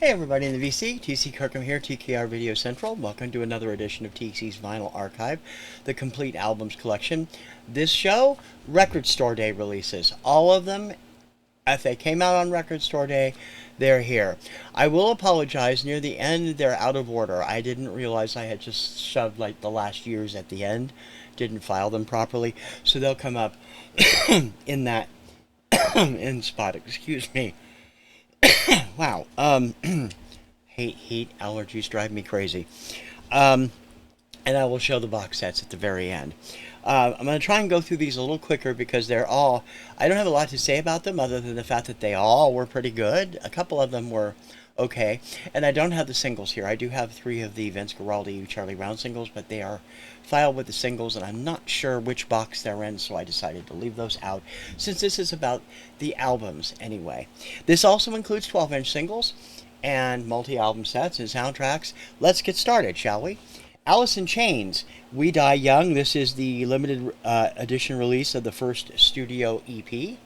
Hey everybody in the VC, TC Kirkham here, TKR Video Central. Welcome to another edition of TC's Vinyl Archive, the complete albums collection. This show, Record Store Day releases. All of them, if they came out on Record Store Day, they're here. I will apologize, near the end they're out of order. I didn't realize I had just shoved like the last year's at the end, didn't file them properly, so they'll come up in that in spot, excuse me. Wow. Heat allergies drive me crazy. And I will show the box sets at the very end. I'm going to try and go through these a little quicker because they're all, I don't have a lot to say about them other than the fact that they all were pretty good. A couple of them were okay. And I don't have the singles here. I do have 3 of the Vince Guaraldi, Charlie Brown singles, but they are filed with the singles, and I'm not sure which box they're in, so I decided to leave those out, since this is about the albums anyway. This also includes 12-inch singles and multi-album sets and soundtracks. Let's get started, shall we? Alice in Chains, We Die Young. This is the limited edition release of the first studio EP.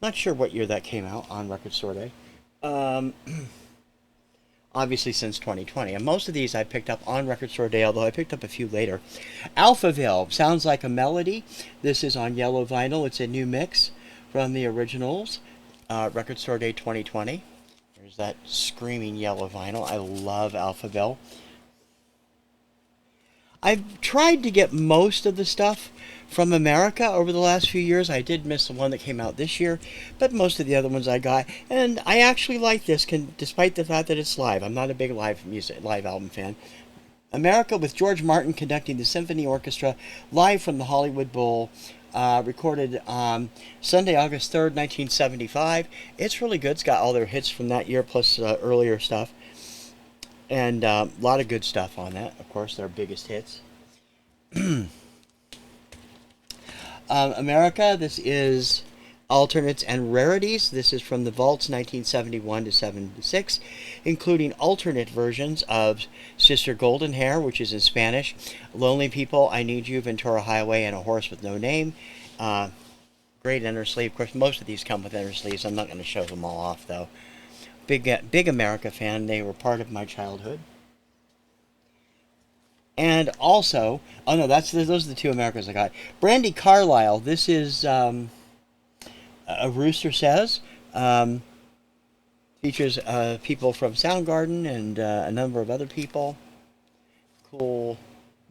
Not sure what year that came out on Record Store Day. Obviously since 2020. And most of these I picked up on Record Store Day, although I picked up a few later. Alphaville, Sounds Like a Melody. This is on yellow vinyl. It's a new mix from the originals. Record Store Day 2020. There's that screaming yellow vinyl. I love Alphaville. I've tried to get most of the stuff from America over the last few years. I did miss the one that came out this year, but most of the other ones I got. And I actually like this, despite the fact that it's live. I'm not a big live album fan. America, with George Martin conducting the symphony orchestra live from the Hollywood Bowl, recorded Sunday, August 3rd, 1975. It's really good. It's got all their hits from that year plus earlier stuff. And a lot of good stuff on that. Of course, their biggest hits. America, this is Alternates and Rarities. This is from the Vaults 1971 to 76, including alternate versions of Sister Golden Hair, which is in Spanish, Lonely People, I Need You, Ventura Highway, and A Horse with No Name. Great inner sleeve. Of course, most of these come with inner sleeves. I'm not going to show them all off, though. Big America fan. They were part of my childhood. And also, oh no, those are the 2 Americas I got. Brandi Carlile, this is A Rooster Says. Features people from Soundgarden and a number of other people. Cool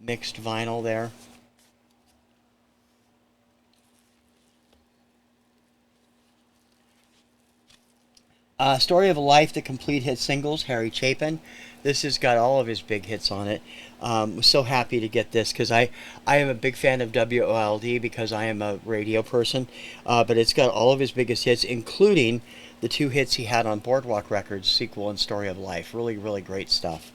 mixed vinyl there. Story of a Life, the complete hit singles, Harry Chapin. This has got all of his big hits on it. Was so happy to get this because I am a big fan of WOLD because I am a radio person. But it's got all of his biggest hits, including the 2 hits he had on Boardwalk Records, Sequel and Story of Life. Really, really great stuff.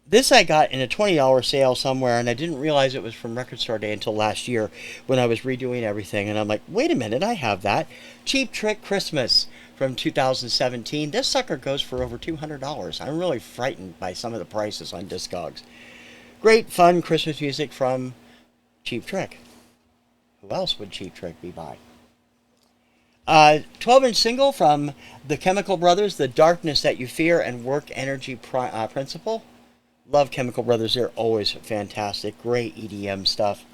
This I got in a $20 sale somewhere, and I didn't realize it was from Record Store Day until last year when I was redoing everything. And I'm like, wait a minute, I have that. Cheap Trick Christmas from 2017. This sucker goes for over $200. I'm really frightened by some of the prices on Discogs. Great, fun Christmas music from Cheap Trick. Who else would Cheap Trick be by? 12-inch single from the Chemical Brothers, The Darkness That You Fear and Work Energy Principle. Love Chemical Brothers. They're always fantastic. Great EDM stuff.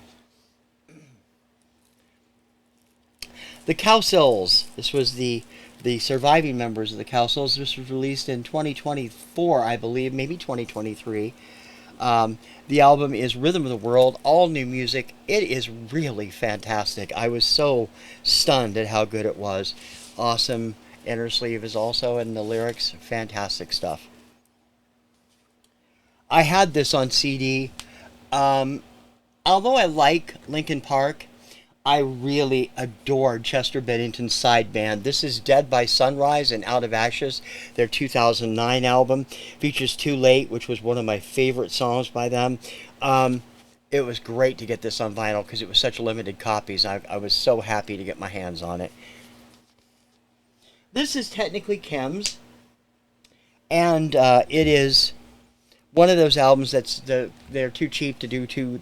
The Cowsills. This was the surviving members of the Cowsills. This was released in 2024, I believe, maybe 2023. The album is Rhythm of the World, all new music. It is really fantastic. I was so stunned at how good it was. Awesome inner sleeve is also in the lyrics. Fantastic stuff. I had this on CD. Although I like Linkin Park, I really adored Chester Bennington's side band. This is Dead by Sunrise and Out of Ashes, their 2009 album. Features Too Late, which was one of my favorite songs by them. It was great to get this on vinyl because it was such limited copies. I was so happy to get my hands on it. This is technically Chem's, and it is one of those albums they're too cheap to do two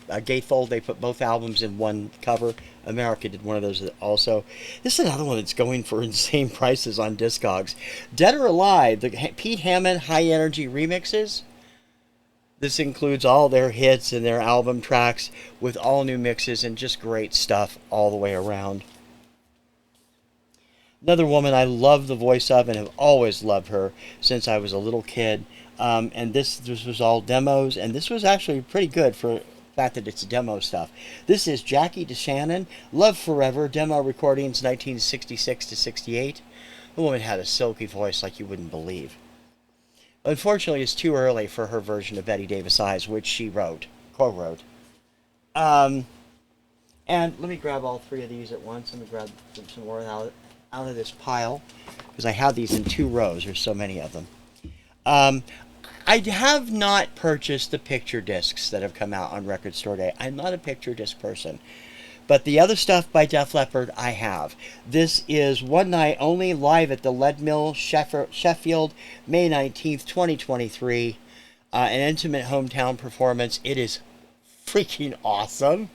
gatefold. They put both albums in one cover. America did one of those also. This is another one that's going for insane prices on Discogs. Dead or Alive, the Pete Hammond High Energy remixes. This includes all their hits and their album tracks with all new mixes and just great stuff all the way around. Another woman I love the voice of and have always loved her since I was a little kid. And this was all demos, and this was actually pretty good for the fact that it's demo stuff. This is Jackie DeShannon, Love Forever, demo recordings 1966 to 68. The woman had a silky voice like you wouldn't believe. Unfortunately, it's too early for her version of Betty Davis Eyes, which she co-wrote. And let me grab all three of these at once. Let me grab some more out of this pile, because I have these in 2 rows. There's so many of them. I have not purchased the picture discs that have come out on Record Store Day. I'm not a picture disc person. But the other stuff by Def Leppard, I have. This is One Night Only, live at the Lead Mill, Sheffield, May 19th, 2023. An intimate hometown performance. It is freaking awesome.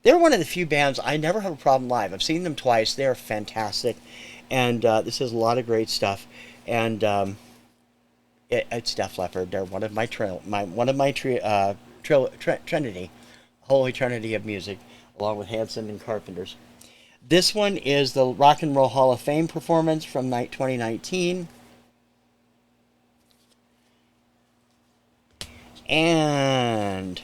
They're one of the few bands I never have a problem live. I've seen them twice. They're fantastic. And this is a lot of great stuff. And it's Def Leppard. They're one of my Trinity, Holy Trinity of music, along with Hanson and Carpenters. This one is the Rock and Roll Hall of Fame performance from 2019. And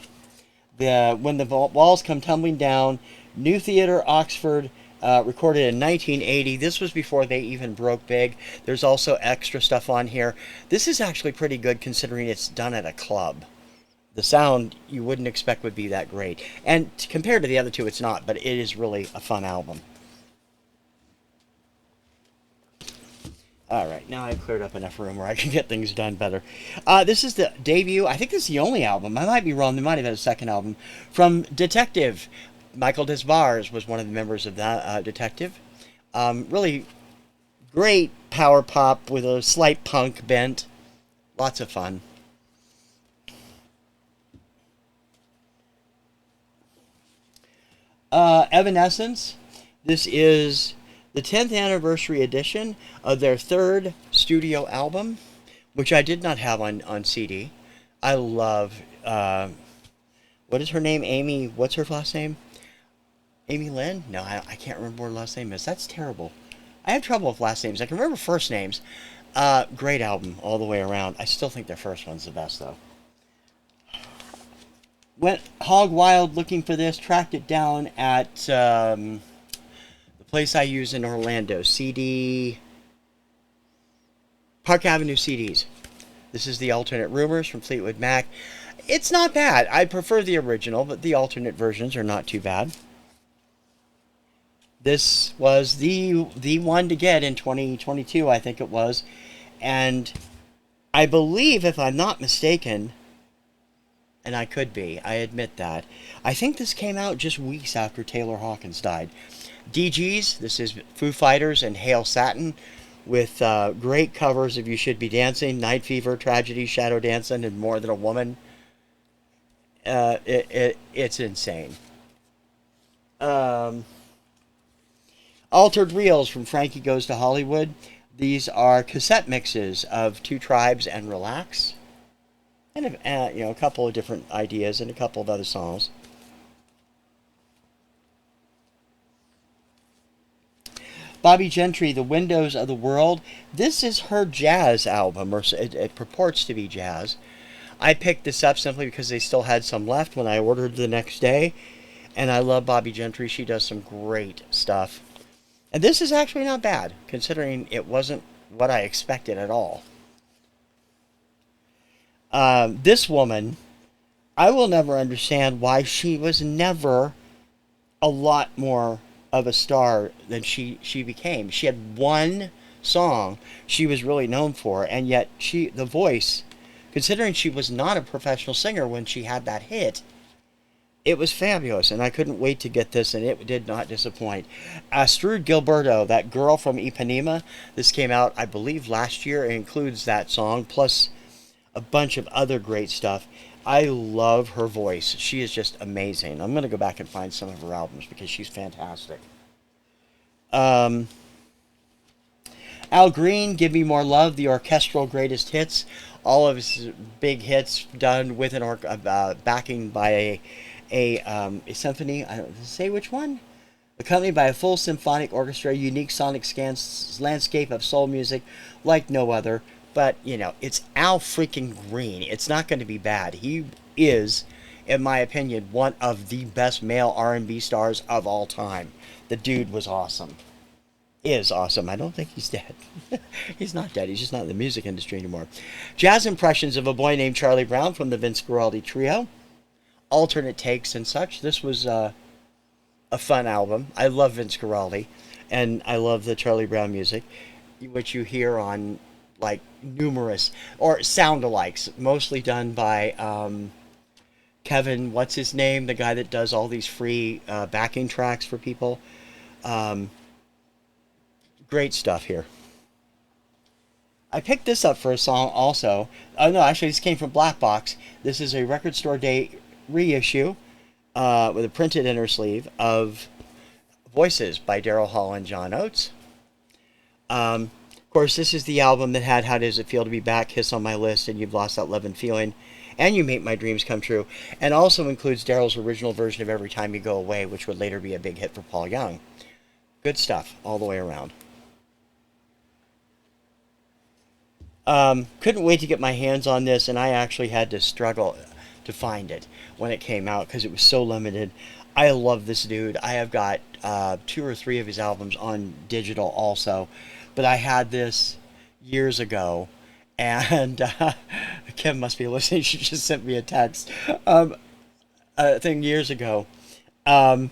When the Walls Come Tumbling Down, New Theatre, Oxford, recorded in 1980. This was before they even broke big. There's also extra stuff on here. This is actually pretty good considering it's done at a club. The sound you wouldn't expect would be that great. And compared to the other two, it's not, but it is really a fun album. Alright, now I've cleared up enough room where I can get things done better. This is the debut, I think this is the only album, I might be wrong, there might have been a second album, from Detective. Michael Desbars was one of the members of that Detective. Really great power pop with a slight punk bent. Lots of fun. Evanescence. This is the 10th anniversary edition of their 3rd studio album, which I did not have on CD. I love, what is her name? Amy, what's her last name? Amy Lynn? No, I can't remember what her last name is. That's terrible. I have trouble with last names. I can remember first names. Great album all the way around. I still think their first one's the best, though. Went hog wild looking for this. Tracked it down at the place I use in Orlando. Park Avenue CDs. This is the alternate Rumors from Fleetwood Mac. It's not bad. I prefer the original, but the alternate versions are not too bad. This was the one to get in 2022, I think it was. And I believe, if I'm not mistaken, and I could be, I admit that, I think this came out just weeks after Taylor Hawkins died. DGs, this is Foo Fighters and Hail Satin, with great covers of You Should Be Dancing, Night Fever, Tragedy, Shadow Dancing, and More Than a Woman. It's insane. Altered Reels from Frankie Goes to Hollywood. These are cassette mixes of Two Tribes and Relax. And a couple of different ideas and a couple of other songs. Bobby Gentry, The Windows of the World. This is her jazz album, or it purports to be jazz. I picked this up simply because they still had some left when I ordered the next day. And I love Bobby Gentry. She does some great stuff. And this is actually not bad, considering it wasn't what I expected at all. This woman, I will never understand why she was never a lot more of a star than she became. She had one song she was really known for, and yet the voice, considering she was not a professional singer when she had that hit, it was fabulous, and I couldn't wait to get this, and it did not disappoint. Astrud Gilberto, That Girl from Ipanema. This came out, I believe, last year. It includes that song, plus a bunch of other great stuff. I love her voice. She is just amazing. I'm going to go back and find some of her albums because she's fantastic. Um, Al Green, Give Me More Love, the orchestral greatest hits. All of his big hits done with an backing by a symphony. I don't say which one. Accompanied by a full symphonic orchestra, unique sonic landscape of soul music like no other. But, you know, it's Al freaking Green. It's not going to be bad. He is, in my opinion, one of the best male R&B stars of all time. The dude was awesome. Is awesome. I don't think he's dead. He's not dead. He's just not in the music industry anymore. Jazz impressions of a boy named Charlie Brown from the Vince Guaraldi Trio. Alternate takes and such. This was a fun album. I love Vince Guaraldi, and I love the Charlie Brown music, which you hear on like numerous or sound-alikes, mostly done by Kevin. What's his name? The guy that does all these free backing tracks for people. Great stuff here. I picked this up for a song also. Oh no, actually this came from Black Box. This is a Record Store Day reissue with a printed inner sleeve of Voices by Daryl Hall and John Oates. Of course, this is the album that had How Does It Feel to Be Back, Kiss on My List, and You've Lost That Love and Feeling, and You Make My Dreams Come True, and also includes Daryl's original version of Every Time You Go Away, which would later be a big hit for Paul Young. Good stuff all the way around. Couldn't wait to get my hands on this, and I actually had to struggle to find it when it came out because it was so limited. I love this dude. I have got 2 or 3 of his albums on digital also, but I had this years ago, and Kim must be listening. She just sent me a text thing years ago. And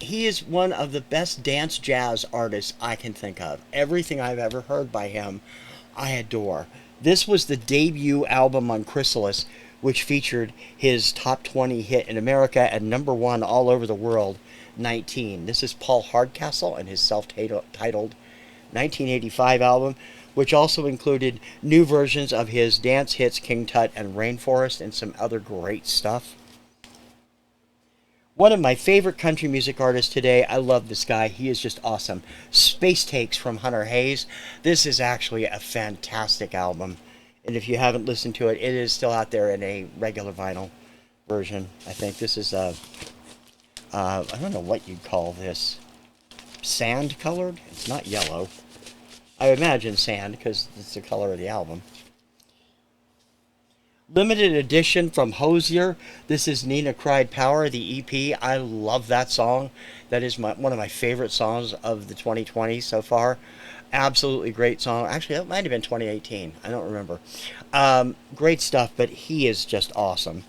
he is one of the best dance jazz artists I can think of. Everything I've ever heard by him, I adore. This was the debut album on Chrysalis, which featured his top 20 hit in America and number 1 all over the world, 19. This is Paul Hardcastle and his self-titled 1985 album, which also included new versions of his dance hits King Tut and Rainforest and some other great stuff. One of my favorite country music artists today. I love this guy. He is just awesome. Space Takes from Hunter Hayes. This is actually a fantastic album. And if you haven't listened to it, it is still out there in a regular vinyl version. I think this is I don't know what you'd call this. Sand colored? It's not yellow. I imagine sand because it's the color of the album. Limited edition from Hozier. This is Nina Cried Power, the EP. I love that song. That is one of my favorite songs of the 2020s so far. Absolutely great song. Actually, that might have been 2018. I don't remember. Great stuff, but he is just awesome.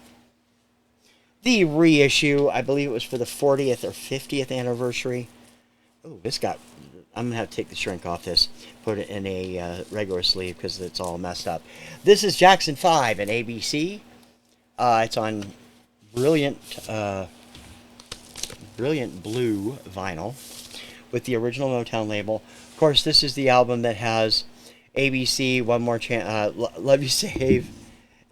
The reissue, I believe it was for the 40th or 50th anniversary. Oh, this got... I'm going to have to take the shrink off this, put it in a regular sleeve because it's all messed up. This is Jackson 5 and ABC. It's on brilliant blue vinyl with the original Motown label. Of course, this is the album that has ABC, One More Chance, Love You Save,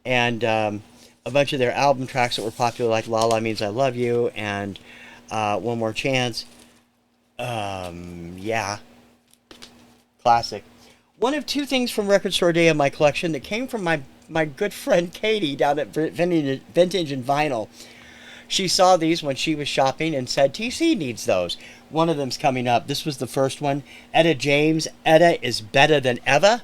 and a bunch of their album tracks that were popular, like La La Means I Love You and One More Chance. Yeah. Classic. One of 2 things from Record Store Day in my collection that came from my good friend Katie down at Vintage and Vinyl. She saw these when she was shopping and said, TC needs those. One of them's coming up. This was the first one. Etta James. Etta is Better Than Ever.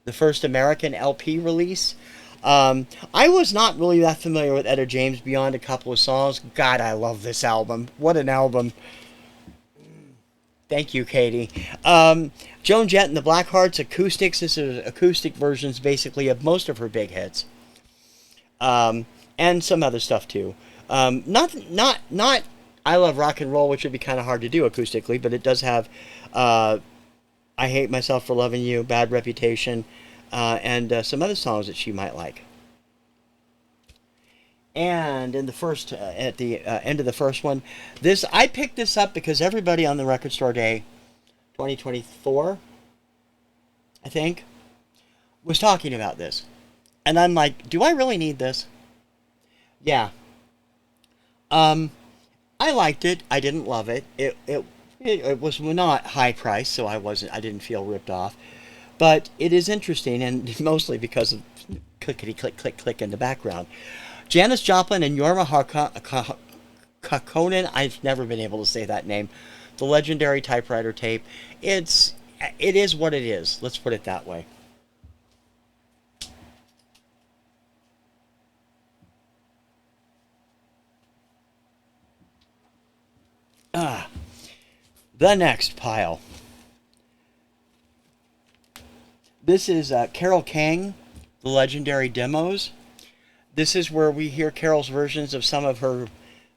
The first American LP release. I was not really that familiar with Etta James beyond a couple of songs. God, I love this album. What an album. Thank you, Katie. Joan Jett and the Blackhearts Acoustics. This is acoustic versions, basically, of most of her big hits, and some other stuff too. Not. I Love Rock and Roll, which would be kind of hard to do acoustically, but it does have I Hate Myself for Loving You, Bad Reputation, and some other songs that she might like. And in the first, at the end of the first one, I picked this up because everybody on the Record Store Day 2024, I think, was talking about this. And I'm like, do I really need this? Yeah. Um, I liked it. I didn't love it. It was not high price, so I didn't feel ripped off. But it is interesting, and mostly because of clickety click click click in the background. Janis Joplin and Jorma Kaukonen. I've never been able to say that name. The legendary typewriter tape. It is what it is. Let's put it that way. Ah, the next pile. This is Carole King, the legendary demos. This is where we hear Carol's versions of some of her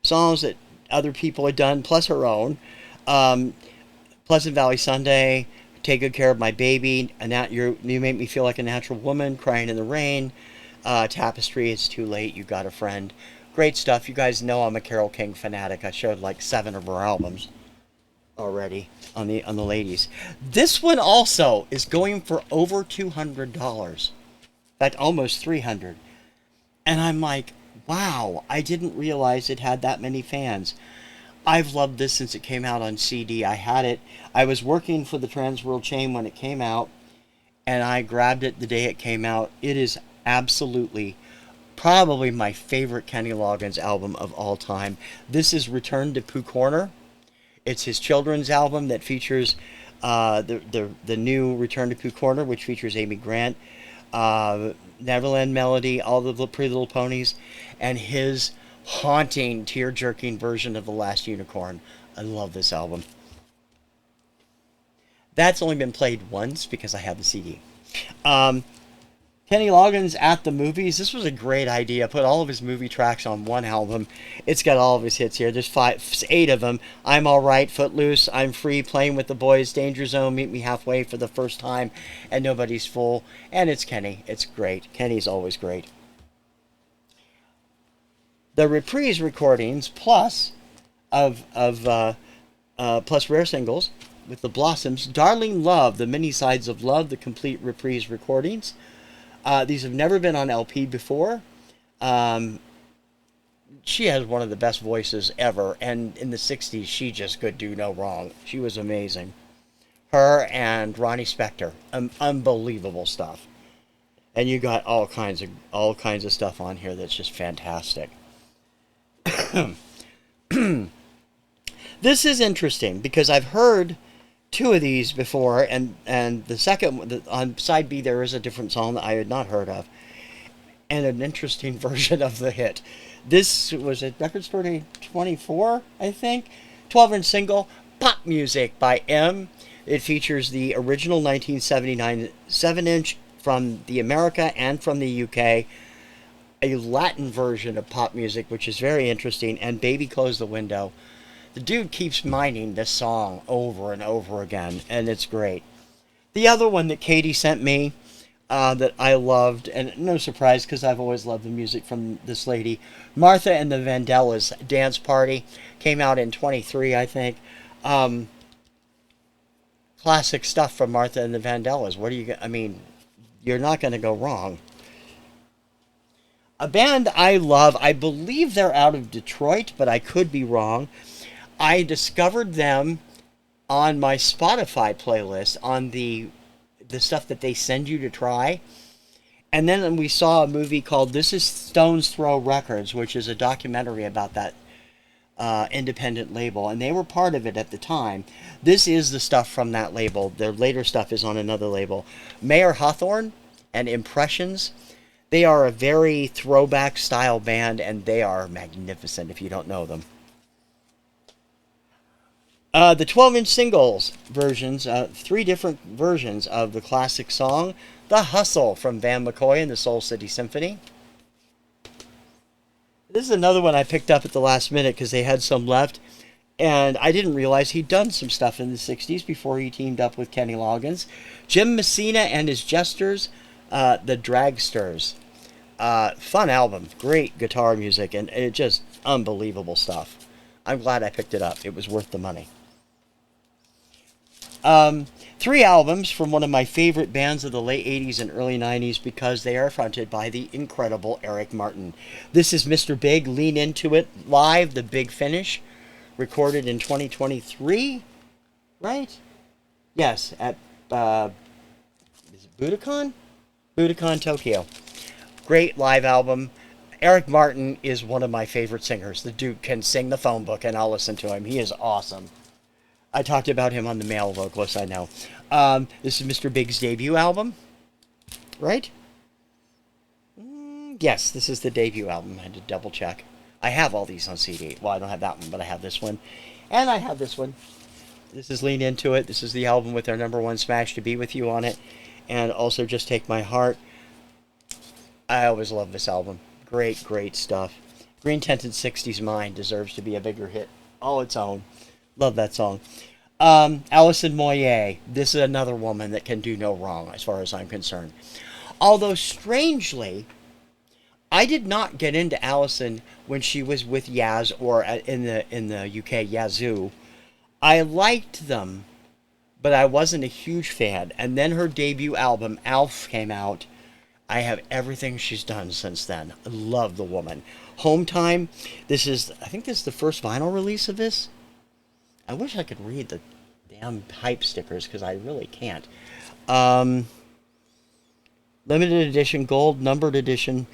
songs that other people had done, plus her own. Um, Pleasant Valley Sunday, Take Good Care of My Baby, You Make Me Feel Like a Natural Woman, Crying in the Rain, Tapestry, It's Too Late, You Got a Friend. Great stuff. You guys know I'm a Carole King fanatic. I showed like 7 of her albums already on the ladies. This one also is going for over $200. In fact, almost 300. And I'm like, wow, I didn't realize it had that many fans. I've loved this since it came out on CD. I had it. I was working for the Transworld chain when it came out, and I grabbed it the day it came out. It is absolutely probably my favorite Kenny Loggins album of all time. This is Return to Pooh Corner. It's his children's album that features the new Return to Pooh Corner, which features Amy Grant, Neverland Melody, all the Pretty Little Ponies, and his haunting, tear-jerking version of The Last Unicorn. I love this album. That's only been played once because I have the CD. Kenny Loggins at the movies. This was a great idea. Put all of his movie tracks on one album. It's got all of his hits here. There's 8 of them. I'm Alright, Footloose, I'm Free, Playing with the Boys, Danger Zone, Meet Me Halfway for the First Time, and Nobody's Fool. And it's Kenny. It's great. Kenny's always great. The reprise recordings plus plus rare singles with the Blossoms, Darling Love, the Many Sides of Love, the complete reprise recordings. These have never been on LP before. She has one of the best voices ever, and in the 60s, she just could do no wrong. She was amazing. Her and Ronnie Spector, unbelievable stuff. And you got all kinds of stuff on here that's just fantastic. This is interesting because I've heard 2 of these before, and the second one, on side B, there is a different song that I had not heard of, and an interesting version of the hit. This was at Record Store Day 24, I think, 12-inch single, Pop Music by M. It features the original 1979 7-inch from the America and from the UK, a Latin version of Pop Music, which is very interesting, and Baby Close the Window. The dude keeps mining this song over and over again, and it's great. The other one that Katie sent me that I loved, and no surprise because I've always loved the music from this lady, Martha and the Vandellas Dance Party, came out in 23, I think. Classic stuff from Martha and the Vandellas. You're not going to go wrong. A band I love, I believe they're out of Detroit, but I could be wrong. I discovered them on my Spotify playlist on the stuff that they send you to try. And then we saw a movie called This Is Stone's Throw Records, which is a documentary about that independent label. And they were part of it at the time. This is the stuff from that label. Their later stuff is on another label. Mayor Hawthorne and Impressions. They are a very throwback style band, and they are magnificent if you don't know them. The 12-inch singles versions, 3 different versions of the classic song, The Hustle from Van McCoy and the Soul City Symphony. This is another one I picked up at the last minute because they had some left, and I didn't realize he'd done some stuff in the 60s before he teamed up with Kenny Loggins. Jim Messina and his Jesters, The Dragsters. Fun album, great guitar music, and it just unbelievable stuff. I'm glad I picked it up. It was worth the money. Three albums from one of my favorite bands of the late 80s and early 90s because they are fronted by the incredible Eric Martin. This is Mr. Big, Lean Into It, live, The Big Finish, recorded in 2023, right? Yes, at, is it Budokan? Budokan, Tokyo. Great live album. Eric Martin is one of my favorite singers. The dude can sing the phone book, and I'll listen to him. He is awesome. I talked about him on the Male Vocalist, I know. This is Mr. Big's debut album, right? Yes, this is the debut album. I had to double check. I have all these on CD. Well, I don't have that one, but I have this one. And I have this one. This is Lean Into It. This is the album with their #1 smash, To Be With You, on it. And also Just Take My Heart. I always love this album. Great, great stuff. Green Tinted 60s Mind deserves to be a bigger hit all its own. Love that song. Alison Moyet. This is another woman that can do no wrong as far as I'm concerned. Although, strangely, I did not get into Alison when she was with Yaz, or in the UK, Yazoo. I liked them, but I wasn't a huge fan. And then her debut album, Alf, came out. I have everything she's done since then. I love the woman. Home Time. I think this is the first vinyl release of this. I wish I could read the damn hype stickers, because I really can't. Limited edition, gold, numbered edition,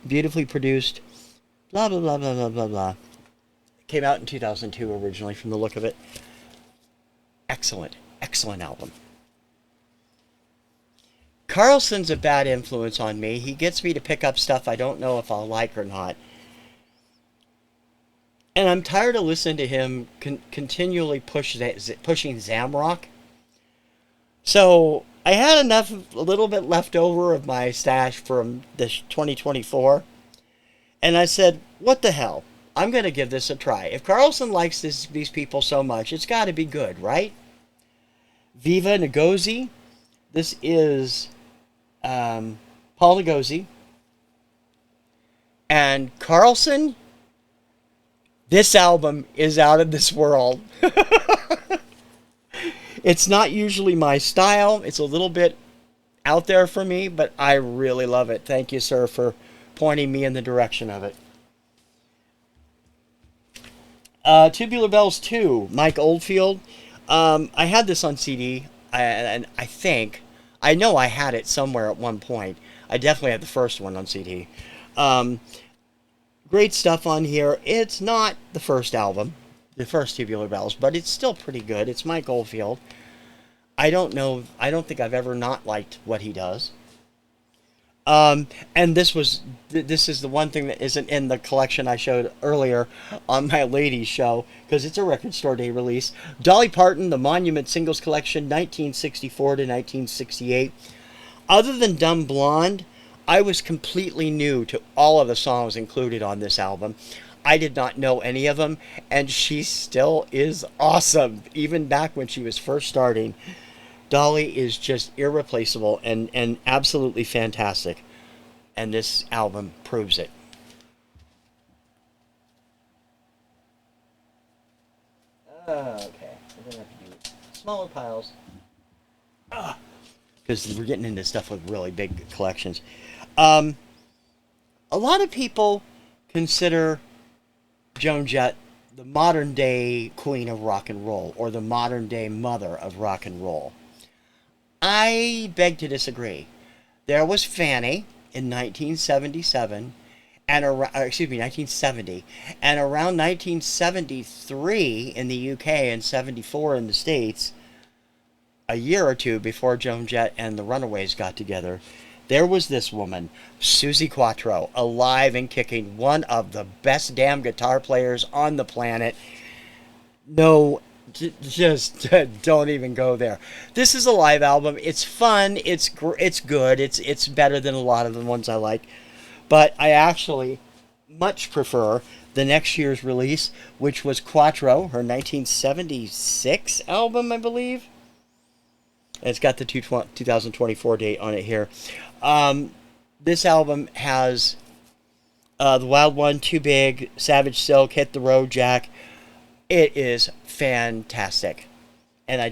beautifully produced, blah, blah, blah, blah, blah, blah, blah. Came out in 2002 originally, from the look of it. Excellent, excellent album. Carlson's a bad influence on me. He gets me to pick up stuff I don't know if I'll like or not. And I'm tired of listening to him continually pushing Zamrock. So I had a little bit left over of my stash from this 2024. And I said, what the hell? I'm going to give this a try. If Carlson likes these people so much, it's got to be good, right? Viva Ngozi. This is Paul Ngozi. And Carlson, this album is out of this world. It's not usually my style. It's a little bit out there for me, but I really love it. Thank you, sir, for pointing me in the direction of it. Tubular Bells 2, Mike Oldfield. I had this on CD, and I know I had it somewhere at one point. I definitely had the first one on CD. Great stuff on here. It's not the first album, the first Tubular Bells, but it's still pretty good. It's Mike Oldfield. I don't think I've ever not liked what he does. And this is the one thing that isn't in the collection I showed earlier on my ladies show, because it's a Record Store Day release. Dolly Parton, the Monument Singles Collection, 1964 to 1968. Other than Dumb Blonde, I was completely new to all of the songs included on this album. I did not know any of them, and she still is awesome, even back when she was first starting. Dolly is just irreplaceable and absolutely fantastic, and this album proves it. Okay, we're going to have to do smaller piles, because we're getting into stuff with really big collections. A lot of people consider Joan Jett the modern day queen of rock and roll, or the modern day mother of rock and roll. I beg to disagree. There was Fanny in 1977, 1970, and around 1973 in the UK and 74 in the States, a year or two before Joan Jett and the Runaways got together, there was this woman, Suzi Quatro, alive and kicking, one of the best damn guitar players on the planet. No, just don't even go there. This is a live album. It's fun. It's good. It's better than a lot of the ones I like. But I actually much prefer the next year's release, which was Quatro, her 1976 album, I believe. And it's got the 2024 date on it here. This album has The Wild One, Too Big, Savage Silk, Hit the Road Jack. It is fantastic. And I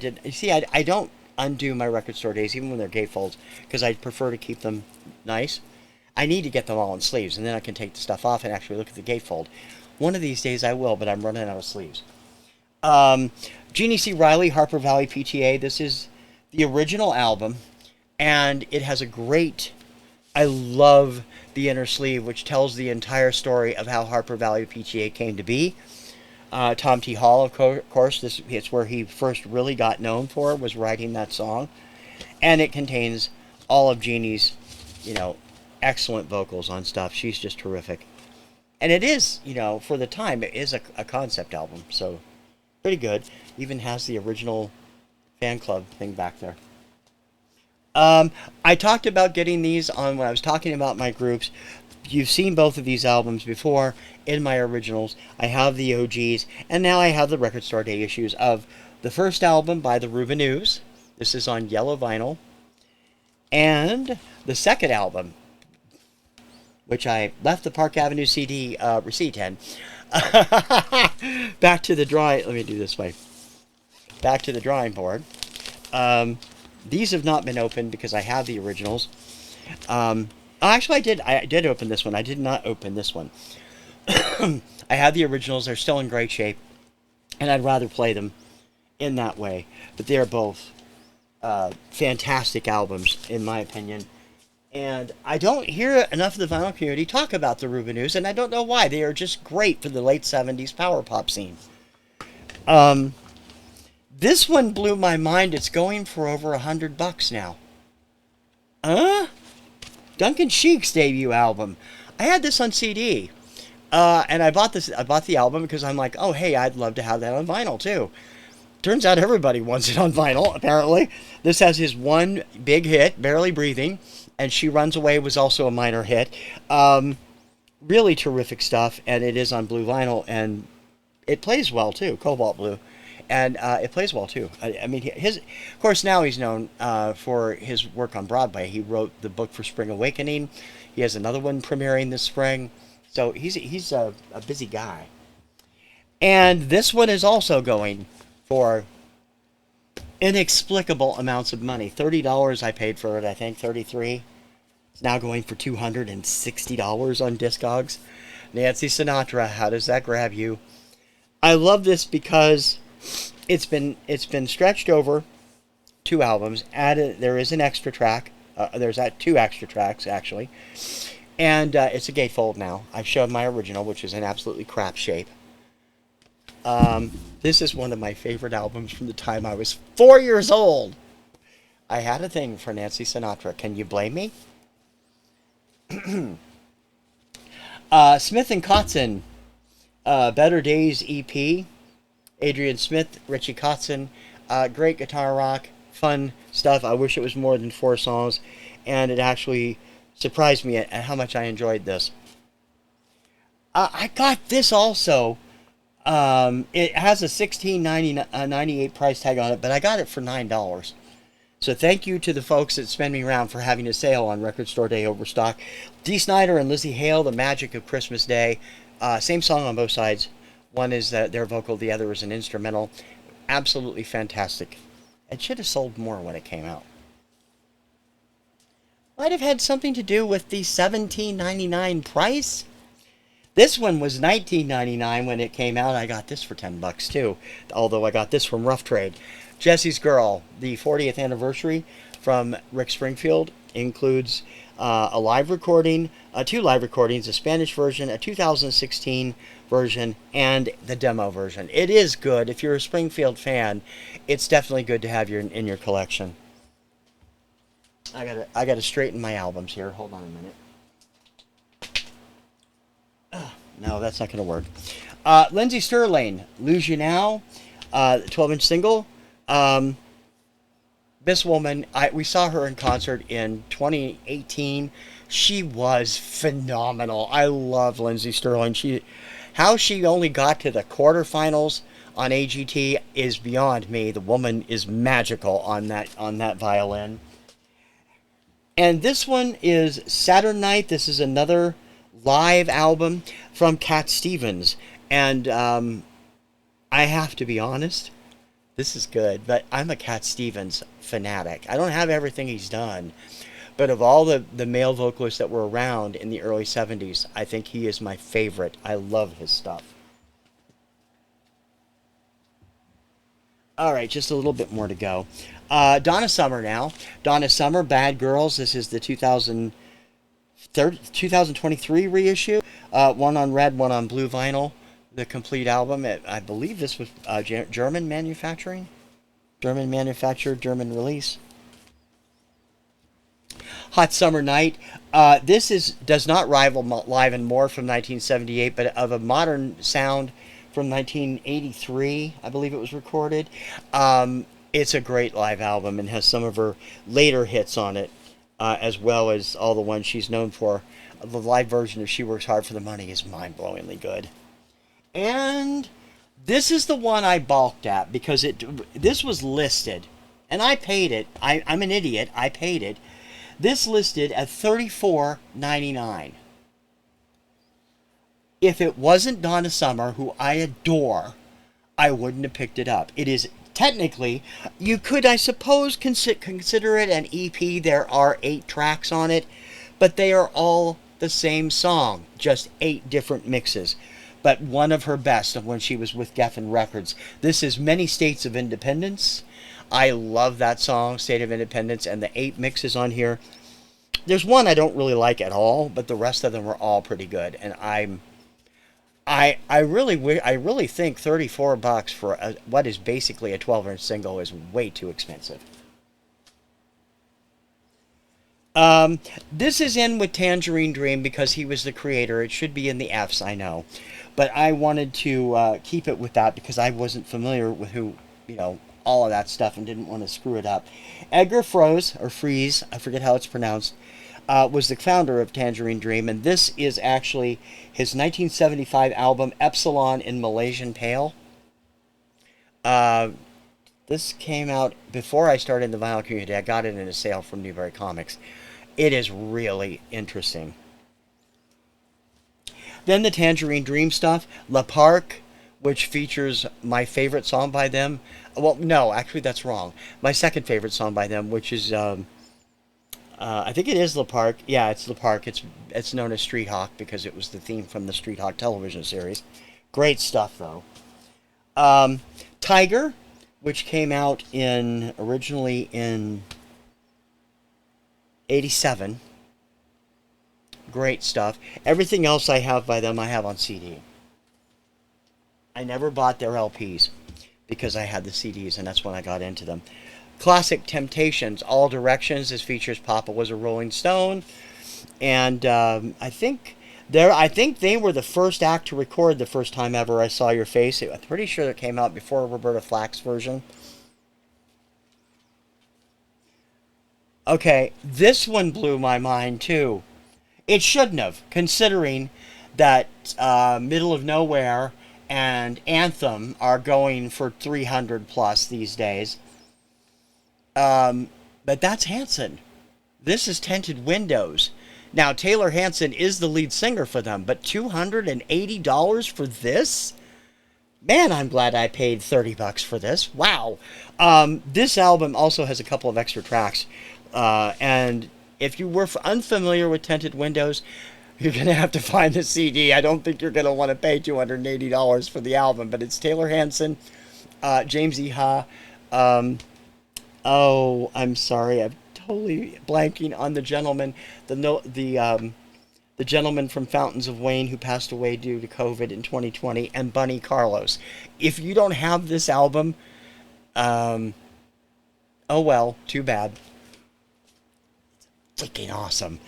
don't undo my record store days, even when they're gatefolds, because I prefer to keep them nice. I need to get them all in sleeves, and then I can take the stuff off and actually look at the gatefold. One of these days I will, but I'm running out of sleeves. Jeannie C. Riley, Harper Valley PTA. This is the original album, and it has a great... I love the inner sleeve, which tells the entire story of how Harper Valley PTA came to be. Tom T. Hall, of course, it's where he first really got known for, was writing that song. And it contains all of Jeannie's, excellent vocals on stuff. She's just terrific. And it is, for the time, it is a concept album. So, pretty good. Even has the original fan club thing back there. I talked about getting these on when I was talking about my groups. You've seen both of these albums before in my originals. I have the OGs, and now I have the Record Store Day issues of the first album by the Rubinoos. This is on yellow vinyl. And the second album, which I left the Park Avenue CD receipt in. Back to the drawing... Let me do this way. Back to the drawing board. These have not been opened because I have the originals. Actually, I did open this one. I did not open this one. I have the originals. They're still in great shape. And I'd rather play them in that way. But they're both fantastic albums, in my opinion. And I don't hear enough of the vinyl community talk about the Rubinoos, and I don't know why. They are just great for the late 70s power pop scene. This one blew my mind. It's going for over $100 now. Duncan Sheik's debut album. I had this on CD. And I bought the album because I'm like, oh, hey, I'd love to have that on vinyl, too. Turns out everybody wants it on vinyl, apparently. This has his one big hit, Barely Breathing, and She Runs Away was also a minor hit. Really terrific stuff, and it is on blue vinyl, and it plays well, too, cobalt blue. And it plays well, too. I mean, of course, now he's known for his work on Broadway. He wrote the book for Spring Awakening. He has another one premiering this spring. So he's a busy guy. And this one is also going for inexplicable amounts of money. $30 I paid for it, I think, $33. It's now going for $260 on Discogs. Nancy Sinatra, how does that grab you? I love this because it's been stretched over 2 albums. There is an extra track. There's 2 extra tracks, actually. And it's a gatefold now. I've showed my original, which is in absolutely crap shape. This is one of my favorite albums from the time I was 4 years old. I had a thing for Nancy Sinatra. Can you blame me? Smith and Kotzen, Better Days EP. Adrian Smith, Richie Kotzen. Great guitar rock. Fun stuff. I wish it was more than 4 songs. And it actually surprised me at how much I enjoyed this. I got this also. It has a $16.98 price tag on it, but I got it for $9. So thank you to the folks at Spend Me Round for having a sale on Record Store Day Overstock. Dee Snider and Lizzie Hale, The Magic of Christmas Day. Same song on both sides. One is their vocal, the other is an instrumental. Absolutely fantastic. It should have sold more when it came out. Might have had something to do with the $17.99 price. This one was $19.99 when it came out. I got this for $10 too, although I got this from Rough Trade. Jesse's Girl, the 40th anniversary from Rick Springfield, includes a live recording, 2 live recordings, a Spanish version, a 2016 version, and the demo version. It is good. If you're a Springfield fan, it's definitely good to have in your collection. I gotta straighten my albums here. Hold on a minute. No, that's not going to work. Lindsey Sterling, Lose You Now, 12-inch single. This woman, we saw her in concert in 2018. She was phenomenal. I love Lindsey Sterling. How she only got to the quarterfinals on AGT is beyond me. The woman is magical on that violin. And this one is Saturn Night. This is another live album from Cat Stevens, and I have to be honest, this is good, but I'm a Cat Stevens fanatic. I don't have everything he's done, but of all the male vocalists that were around in the early 70s, I think he is my favorite. I love his stuff. All right, just a little bit more to go. Donna Summer now. Donna Summer, Bad Girls. This is the 2023 reissue. One on red, one on blue vinyl. The complete album. I believe this was German manufacturing. German manufactured, German release. Hot Summer Night. This does not rival Live and More from 1978, but of a modern sound from 1983, I believe it was recorded. It's a great live album and has some of her later hits on it, as well as all the ones she's known for. The live version of She Works Hard for the Money is mind-blowingly good. And this is the one I balked at because this was listed, and I paid it. I'm an idiot. I paid it. This listed at $34.99. If it wasn't Donna Summer, who I adore, I wouldn't have picked it up. It is technically, you could, I suppose, consider it an EP. There are 8 tracks on it, but they are all the same song, just 8 different mixes. But one of her best of when she was with Geffen Records. This is Many States of Independence. I love that song, State of Independence, and the 8 mixes on here. There's one I don't really like at all, but the rest of them are all pretty good, and I really think $34 for what is basically a 12-inch single is way too expensive. This is in with Tangerine Dream because he was the creator. It should be in the Fs, I know. But I wanted to keep it with that because I wasn't familiar with all of that stuff and didn't want to screw it up. Edgar Fries, I forget how it's pronounced, was the founder of Tangerine Dream, and this is actually his 1975 album, Epsilon in Malaysian Pale. This came out before I started in the vinyl community. I got it in a sale from Newberry Comics. It is really interesting. Then the Tangerine Dream stuff, La Park, which features my favorite song by them. Well, no, actually that's wrong. My second favorite song by them, which is, I think it is La Park. Yeah, it's La Park. It's known as Street Hawk because it was the theme from the Street Hawk television series. Great stuff, though. Tiger, which came out originally in 87. Great stuff. Everything else I have by them, I have on CD. I never bought their LPs because I had the CDs, and that's when I got into them. Classic Temptations, All Directions. This features Papa Was a Rolling Stone, and I think they were the first act to record the first time ever I Saw Your Face. I'm pretty sure it came out before Roberta Flack's version. Okay, this one blew my mind too. It shouldn't have, considering that Middle of Nowhere and Anthem are going for 300 plus these days. But that's Hanson. This is Tinted Windows. Now, Taylor Hanson is the lead singer for them, but $280 for this? Man, I'm glad I paid $30 for this. Wow. This album also has a couple of extra tracks. And if you were unfamiliar with Tinted Windows, you're going to have to find the CD. I don't think you're going to want to pay $280 for the album, but it's Taylor Hanson, James Iha. Oh, I'm sorry. I'm totally blanking on the gentleman. The gentleman from Fountains of Wayne who passed away due to COVID in 2020, and Bunny Carlos. If you don't have this album, oh well, too bad. Freaking awesome.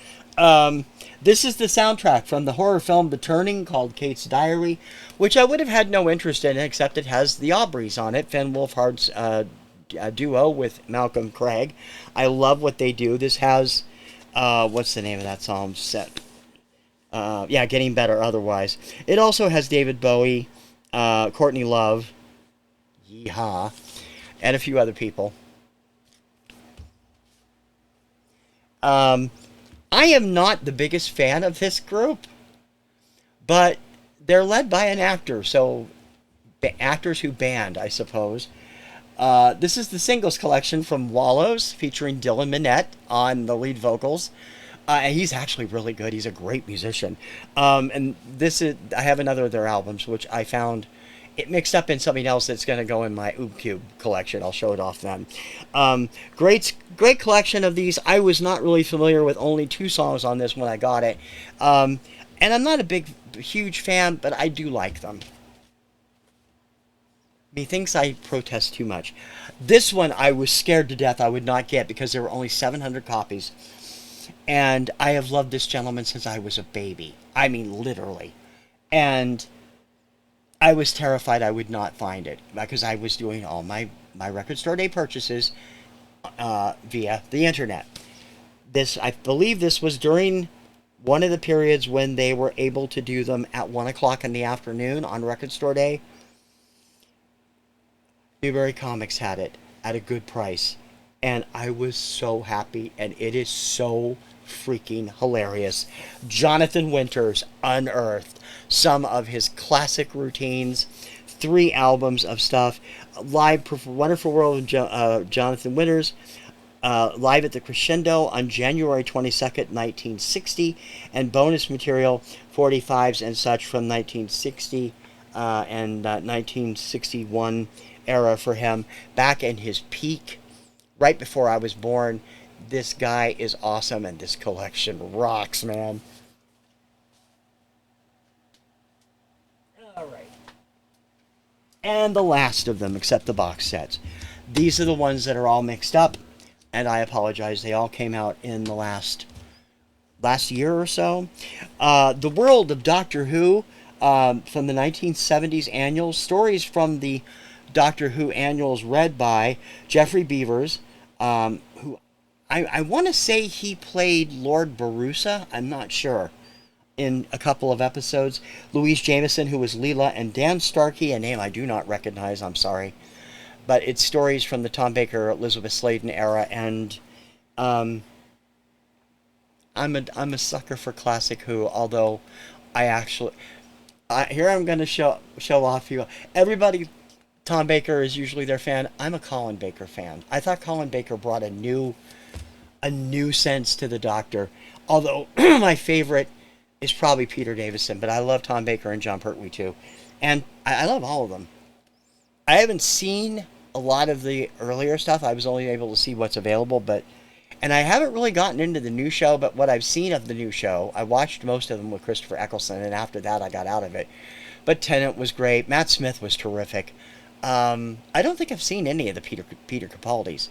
This is the soundtrack from the horror film The Turning, called Kate's Diary, which I would have had no interest in, except it has the Aubreys on it, Finn Wolfhard's duo with Malcolm Craig. I love what they do. This has, what's the name of that song set? Yeah, Getting Better Otherwise. It also has David Bowie, Courtney Love, yeehaw, and a few other people. I am not the biggest fan of this group, but they're led by an actor, so actors who band, I suppose. This is the singles collection from Wallows, featuring Dylan Minnette on the lead vocals. And he's actually really good. He's a great musician. And this is, I have another of their albums, which I found it mixed up in something else that's going to go in my Oob Cube collection. I'll show it off then. Great collection of these. I was not really familiar with only 2 songs on this when I got it. And I'm not a huge fan, but I do like them. Methinks I protest too much. This one I was scared to death I would not get because there were only 700 copies. And I have loved this gentleman since I was a baby. I mean, literally. And I was terrified I would not find it because I was doing all my record store day purchases via the internet. I believe this was during one of the periods when they were able to do them at 1 o'clock in the afternoon on record store day. Newberry Comics had it at a good price. And I was so happy, and it is so freaking hilarious. Jonathan Winters unearthed some of his classic routines, 3 albums of stuff, live Wonderful World of Jonathan Winters, live at the Crescendo on January 22nd, 1960, and bonus material, 45s and such from 1960 and 1961 era for him, back in his peak, right before I was born. This guy is awesome, and this collection rocks, man. All right. And the last of them, except the box sets. These are the ones that are all mixed up, and I apologize. They all came out in the last year or so. The World of Doctor Who, from the 1970s annuals. Stories from the Doctor Who annuals read by Jeffrey Beavers, who I want to say he played Lord Barusa. I'm not sure. In a couple of episodes. Louise Jameson, who was Leela, and Dan Starkey, a name I do not recognize, I'm sorry. But it's stories from the Tom Baker, Elizabeth Sladen era, and I'm a sucker for classic Who, although I actually... here I'm going to show off you. Everybody... Tom Baker is usually their fan. I'm a Colin Baker fan. I thought Colin Baker brought a new sense to the Doctor. Although my favorite is probably Peter Davison, but I love Tom Baker and John Pertwee too. And I love all of them. I haven't seen a lot of the earlier stuff. I was only able to see what's available, and I haven't really gotten into the new show, but what I've seen of the new show, I watched most of them with Christopher Eccleston, and after that I got out of it. But Tennant was great. Matt Smith was terrific. I don't think I've seen any of the Peter Capaldis.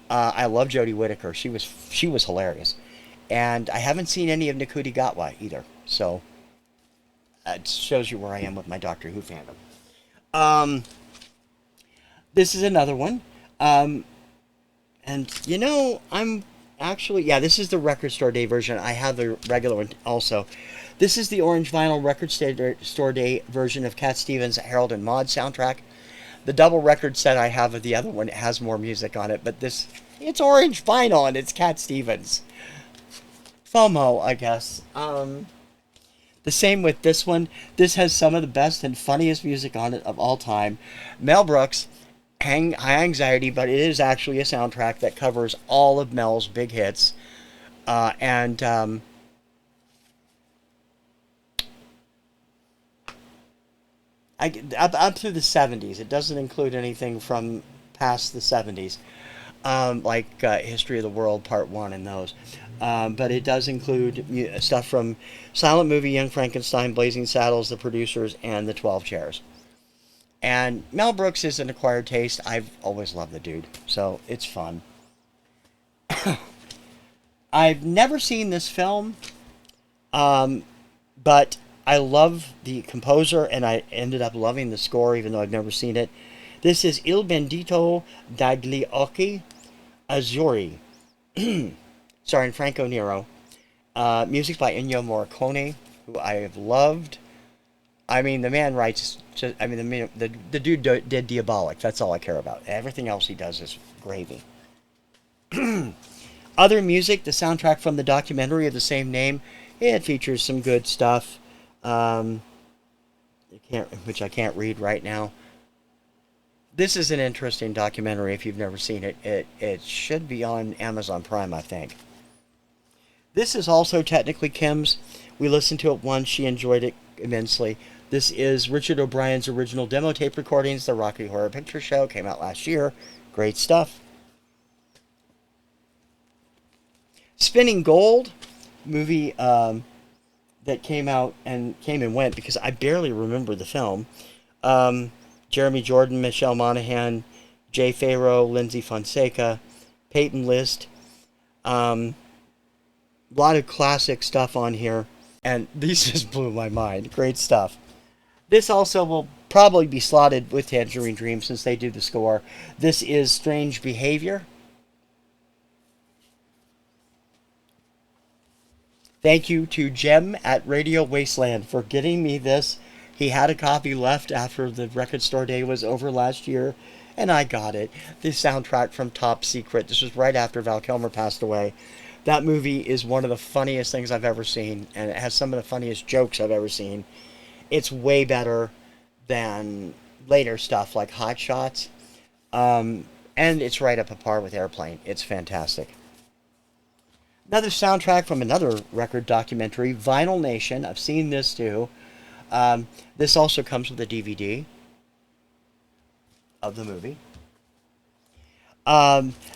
I love Jodie Whittaker. She was hilarious. And I haven't seen any of Nikuti Gatwa either. So it shows you where I am with my Doctor Who fandom. This is another one. And you know, I'm actually, yeah, this is the Record Store Day version. I have the regular one also. This is the Orange Vinyl Record Store Day version of Cat Stevens' Harold and Maude soundtrack. The double record set I have of the other one, it has more music on it, but it's orange vinyl and it's Cat Stevens. FOMO, I guess. The same with this one. This has some of the best and funniest music on it of all time. Mel Brooks, High Anxiety, but it is actually a soundtrack that covers all of Mel's big hits. Up through the 70s. It doesn't include anything from past the 70s, like History of the World Part 1 and those. But it does include stuff from Silent Movie, Young Frankenstein, Blazing Saddles, The Producers, and The 12 Chairs. And Mel Brooks is an acquired taste. I've always loved the dude, so it's fun. I've never seen this film, but I love the composer, and I ended up loving the score, even though I've never seen it. This is Il Bendito dagli Occhi Azzurri, starring Franco Nero. Music by Ennio Morricone, who I have loved. I mean, the man writes... the dude did Diabolic. That's all I care about. Everything else he does is gravy. Other music, the soundtrack from the documentary of the same name. It features some good stuff. Which I can't read right now. This is an interesting documentary if you've never seen it. It should be on Amazon Prime, I think. This is also technically Kim's. We listened to it once. She enjoyed it immensely. This is Richard O'Brien's original demo tape recordings. The Rocky Horror Picture Show came out last year. Great stuff. Spinning Gold, movie that came out and came and went because I barely remember the film. Jeremy Jordan, Michelle Monaghan, Jay Farrow, Lindsay Fonseca, Peyton List. A lot of classic stuff on here. And these just blew my mind. Great stuff. This also will probably be slotted with Tangerine Dream since they do the score. This is Strange Behavior. Thank you to Jem at Radio Wasteland for getting me this. He had a copy left after the record store day was over last year, and I got it. The soundtrack from Top Secret. This was right after Val Kilmer passed away. That movie is one of the funniest things I've ever seen, and it has some of the funniest jokes I've ever seen. It's way better than later stuff like Hot Shots, and it's right up a par with Airplane. It's fantastic. Another soundtrack from another record documentary, Vinyl Nation. I've seen this too. This also comes with a DVD of the movie.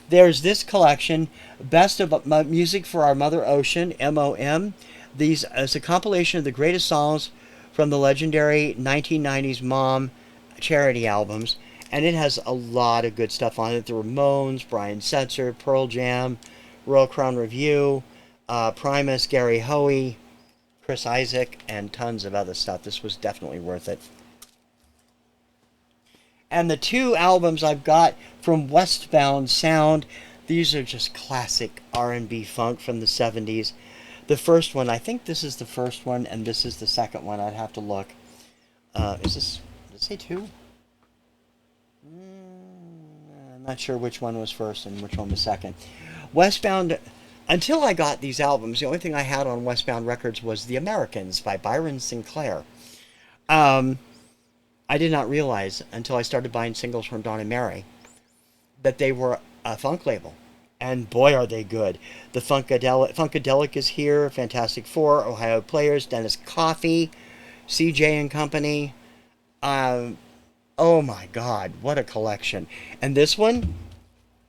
There's this collection, Best of Music for Our Mother Ocean, MOM. These is a compilation of the greatest songs from the legendary 1990s Mom charity albums, and it has a lot of good stuff on it. The Ramones, Brian Setzer, Pearl Jam, Royal Crown Review, Primus, Gary Hoey, Chris Isaak, and tons of other stuff. This was definitely worth it. And the two albums I've got from Westbound Sound, these are just classic R&B funk from the 70s. The first one, I think this is the first one, and this is the second one. I'd have to look. Is this, did it say two? I'm not sure which one was first and which one was second. Westbound, until I got these albums, the only thing I had on Westbound Records was The Americans by Byron Sinclair. I did not realize until I started buying singles from Don and Mary that they were a funk label. And boy, are they good. The Funkadelic is here, Fantastic Four, Ohio Players, Dennis Coffey, CJ and Company. Oh my God, what a collection. And this one,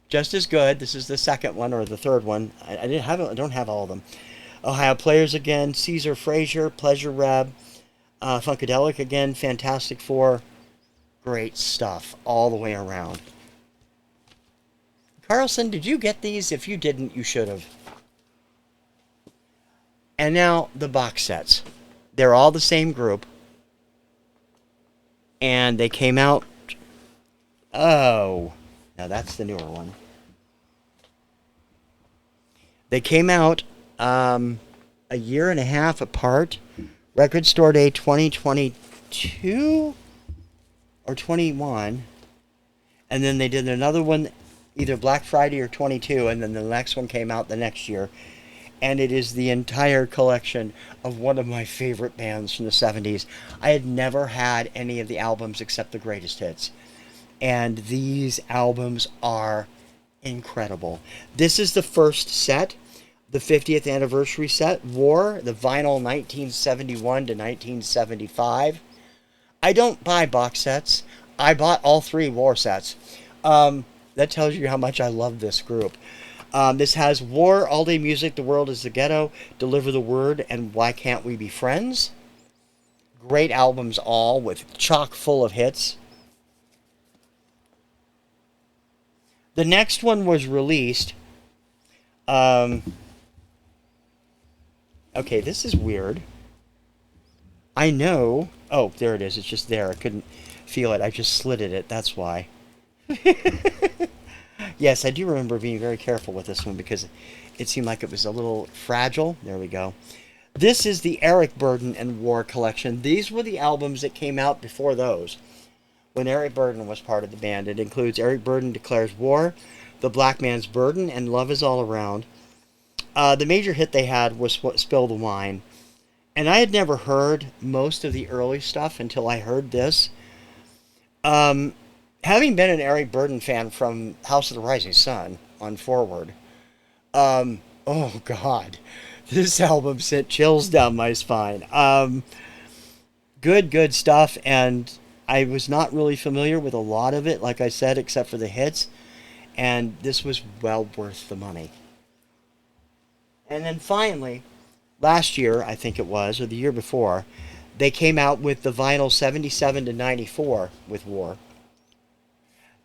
just as good. This is the second one or the third one. I don't have all of them. Ohio Players again, Caesar Frazier, Pleasure Reb, Funkadelic again, Fantastic Four. Great stuff all the way around. Carlson, did you get these? If you didn't, you should have. And now the box sets. They're all the same group. And they came out... Oh, now that's the newer one. They came out a year and a half apart. Record Store Day 2022 or 21. And then they did another one, either Black Friday or 22, and then the next one came out the next year. And it is the entire collection of one of my favorite bands from the 70s. I had never had any of the albums except the greatest hits. And these albums are incredible. This is the first set, the 50th anniversary set, War, the vinyl 1971 to 1975. I don't buy box sets. I bought all three War sets. That tells you how much I love this group. This has War, All Day Music, The World is the Ghetto, Deliver the Word, and Why Can't We Be Friends? Great albums all, with chock full of hits. The next one was released. Okay, this is weird. I know. Oh, there it is. It's just there. I couldn't feel it. I just slitted it. That's why. Yes, I do remember being very careful with this one because it seemed like it was a little fragile. There we go. This is the Eric Burdon and War collection. These were the albums that came out before those, when Eric Burdon was part of the band. It includes Eric Burdon Declares War, The Black Man's Burden, and Love Is All Around. The major hit they had was Spill the Wine. And I had never heard most of the early stuff until I heard this. Having been an Eric Burden fan from House of the Rising Sun on forward, oh God, this album sent chills down my spine. Good stuff, and I was not really familiar with a lot of it, like I said, except for the hits, and this was well worth the money. And then finally, last year, I think it was, or the year before, they came out with the vinyl 77 to 94 with War.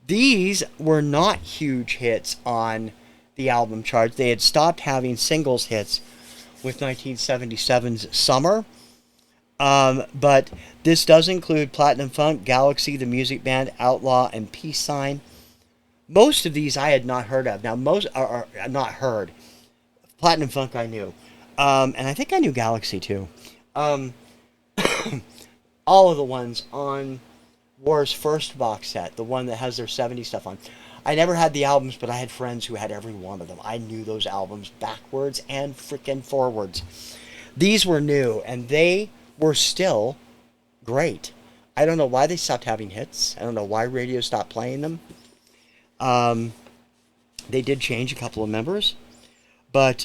These were not huge hits on the album charts. They had stopped having singles hits with 1977's Summer. But this does include Platinum Funk, Galaxy, the Music Band, Outlaw, and Peace Sign. Most of these I had not heard of. Now, most are not heard. Platinum Funk I knew. And I think I knew Galaxy too. Um, all of the ones on War's first box set, the one that has their 70s stuff on. I never had the albums, but I had friends who had every one of them. I knew those albums backwards and freaking forwards. These were new, and they were still great. I don't know why they stopped having hits. I don't know why radio stopped playing them. They did change a couple of members, but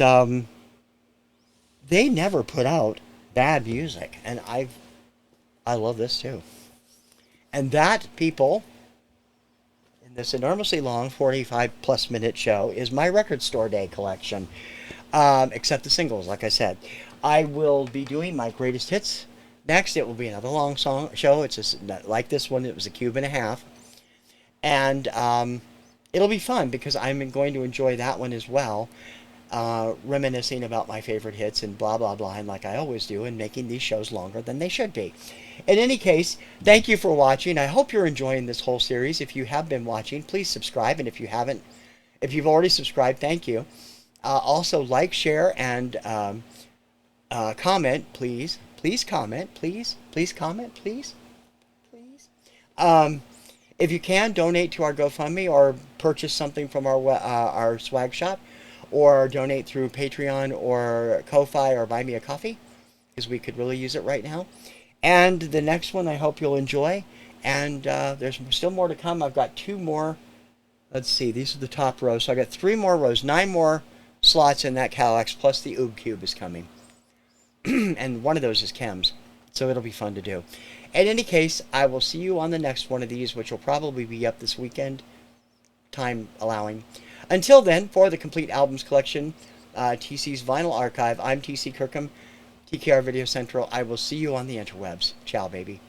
they never put out bad music, and I love this too. And that, people, in this enormously long 45-plus minute show, is my record store day collection, except the singles, like I said. I will be doing my greatest hits next. It will be another long song show. It's just like this one. It was a cube and a half. And it'll be fun because I'm going to enjoy that one as well, reminiscing about my favorite hits and blah, blah, blah, and like I always do, and making these shows longer than they should be. In any case, thank you for watching. I hope you're enjoying this whole series. If you have been watching, please subscribe. And if you haven't, if you've already subscribed, thank you. Also, like, share, and comment, please. Please comment, please. Please comment, please. Please. If you can, donate to our GoFundMe or purchase something from our swag shop, or donate through Patreon or Ko-Fi or Buy Me a Coffee, because we could really use it right now. And the next one I hope you'll enjoy. And there's still more to come. I've got 2 more. Let's see. These are the top rows. So I got 3 more rows. 9 more slots in that Calax, plus the Oob Cube is coming. And one of those is Chem's. So it'll be fun to do. In any case, I will see you on the next one of these, which will probably be up this weekend, time allowing. Until then, for the complete albums collection, TC's Vinyl Archive, I'm TC Kirkham, TKR Video Central. I will see you on the interwebs. Ciao, baby.